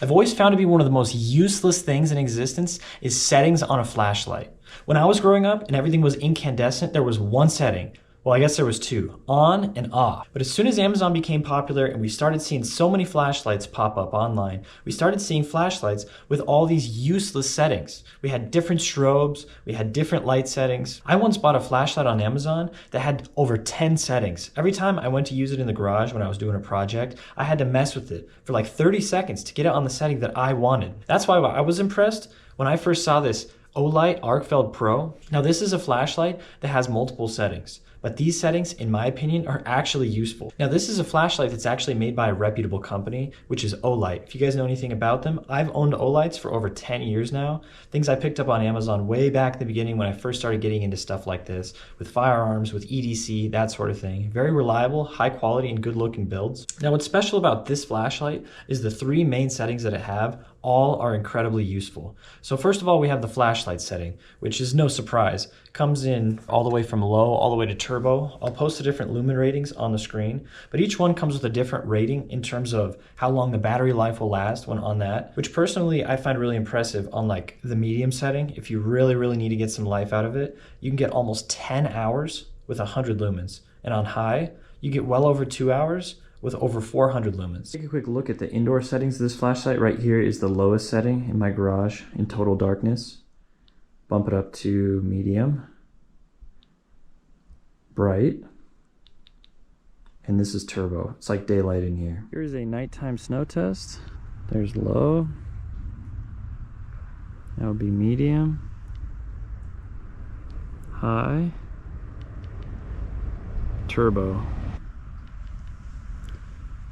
I've always found to be one of the most useless things in existence is settings on a flashlight. When I was growing up and everything was incandescent, there was one setting. Well, I guess there was two, on and off. But as soon as Amazon became popular and we started seeing so many flashlights pop up online, we started seeing flashlights with all these useless settings. We had different strobes, we had different light settings. I once bought a flashlight on Amazon that had over 10 settings. Every time I went to use it in the garage when I was doing a project, I had to mess with it for like 30 seconds to get it on the setting that I wanted. That's why I was impressed when I first saw this Olight Arkfeld Pro. Now this is a flashlight that has multiple settings, but these settings, in my opinion, are actually useful. Now this is a flashlight that's actually made by a reputable company, which is Olight. If you guys know anything about them, I've owned Olights for over 10 years now. Things I picked up on Amazon way back in the beginning when I first started getting into stuff like this, with firearms, with EDC, that sort of thing. Very reliable, high quality, and good looking builds. Now what's special about this flashlight is the three main settings that it have all are incredibly useful. So first of all, we have the flashlight setting, which is no surprise. Comes in all the way from low all the way to turbo. I'll post the different lumen ratings on the screen, but each one comes with a different rating in terms of how long the battery life will last when on that, which personally I find really impressive on like the medium setting. If you really need to get some life out of it, you can get almost 10 hours with 100 lumens. And on high, you get well over 2 hours with over 400 lumens. Take a quick look at the indoor settings of this flashlight. Right here is the lowest setting in my garage in total darkness. Bump it up to medium, bright, and this is turbo. It's like daylight in here. Here's a nighttime snow test. There's low. That would be medium, high, turbo.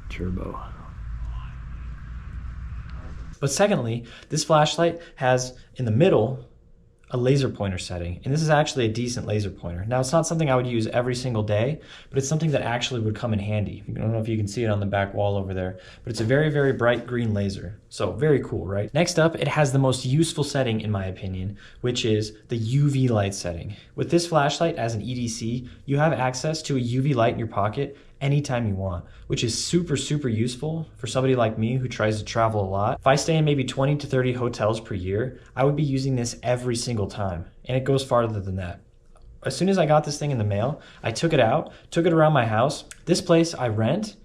Turbo. But secondly, this flashlight has in the middle a laser pointer setting, and this is actually a decent laser pointer. Now it's not something I would use every single day, but it's something that actually would come in handy. I don't know if you can see it on the back wall over there, but it's a very bright green laser. So very cool, right? Next up, it has the most useful setting in my opinion, which is the UV light setting. With this flashlight as an EDC, you have access to a UV light in your pocket anytime you want, which is super useful for somebody like me who tries to travel a lot. If I stay in maybe 20 to 30 hotels per year, I would be using this every single time, and it goes farther than that. As soon as I got this thing in the mail, I took it out, took it around my house. This place I rent,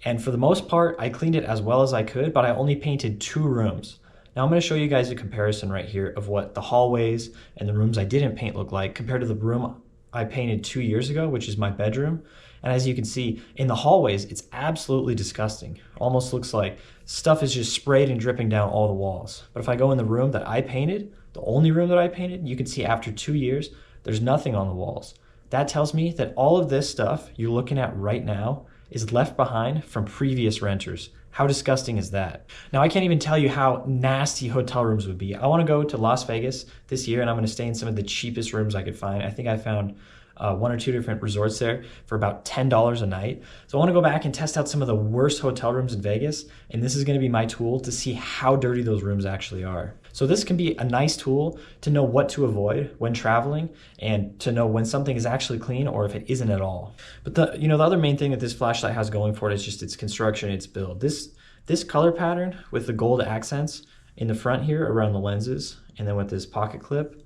and for the most part, I cleaned it as well as I could, but I only painted 2 rooms. Now I'm going to show you guys a comparison right here of what the hallways and the rooms I didn't paint look like compared to the room I painted 2 years ago, which is my bedroom. And as you can see, in the hallways, it's absolutely disgusting. Almost looks like stuff is just sprayed and dripping down all the walls. But if I go in the room that I painted, the only room that I painted, you can see after 2 years, there's nothing on the walls. That tells me that all of this stuff you're looking at right now is left behind from previous renters. How disgusting is that? Now I can't even tell you how nasty hotel rooms would be. I want to go to Las Vegas this year and I'm going to stay in some of the cheapest rooms I could find. I think I found 1 or 2 different resorts there for about $10 a night. So I want to go back and test out some of the worst hotel rooms in Vegas, and this is going to be my tool to see how dirty those rooms actually are. So this can be a nice tool to know what to avoid when traveling and to know when something is actually clean or if it isn't at all. But the other main thing that this flashlight has going for it is just its construction, its build. This color pattern with the gold accents in the front here around the lenses, and then with this pocket clip,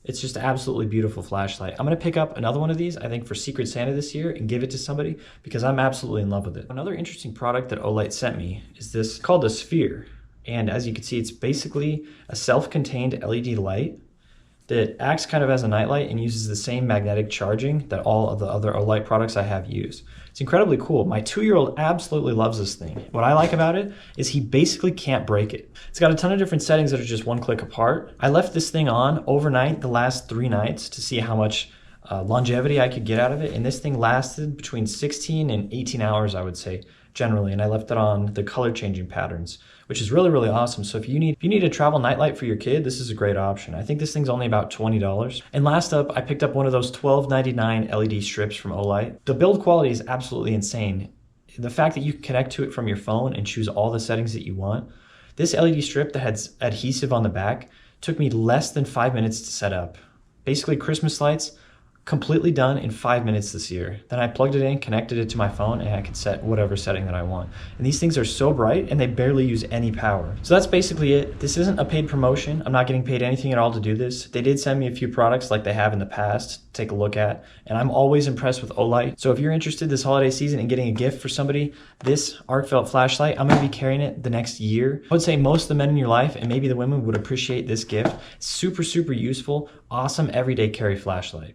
it's just an absolutely beautiful flashlight. I'm going to pick up another one of these, I think for Secret Santa this year, and give it to somebody because I'm absolutely in love with it. Another interesting product that Olight sent me is this called a Sphere. And as you can see, it's basically a self-contained LED light that acts kind of as a nightlight and uses the same magnetic charging that all of the other Olight products I have use. It's incredibly cool. My 2-year-old absolutely loves this thing. What I like about it is he basically can't break it. It's got a ton of different settings that are just one click apart. I left this thing on overnight the last 3 nights to see how much longevity I could get out of it, and this thing lasted between 16 and 18 hours, I would say, generally, and I left it on the color changing patterns, which is really awesome. So if you need a travel nightlight for your kid, this is a great option. I think this thing's only about $20. And last up, I picked up one of those $12.99 LED strips from Olight. The build quality is absolutely insane. The fact that you can connect to it from your phone and choose all the settings that you want. This LED strip that had adhesive on the back took me less than 5 minutes to set up. Basically, Christmas lights completely done in 5 minutes this year. Then I plugged it in, connected it to my phone, and I could set whatever setting that I want. And these things are so bright and they barely use any power. So that's basically it. This isn't a paid promotion. I'm not getting paid anything at all to do this. They did send me a few products like they have in the past to take a look at, and I'm always impressed with Olight. So if you're interested this holiday season in getting a gift for somebody, this Arkfeld flashlight, I'm gonna be carrying it the next year. I would say most of the men in your life and maybe the women would appreciate this gift. Super, super useful, awesome everyday carry flashlight.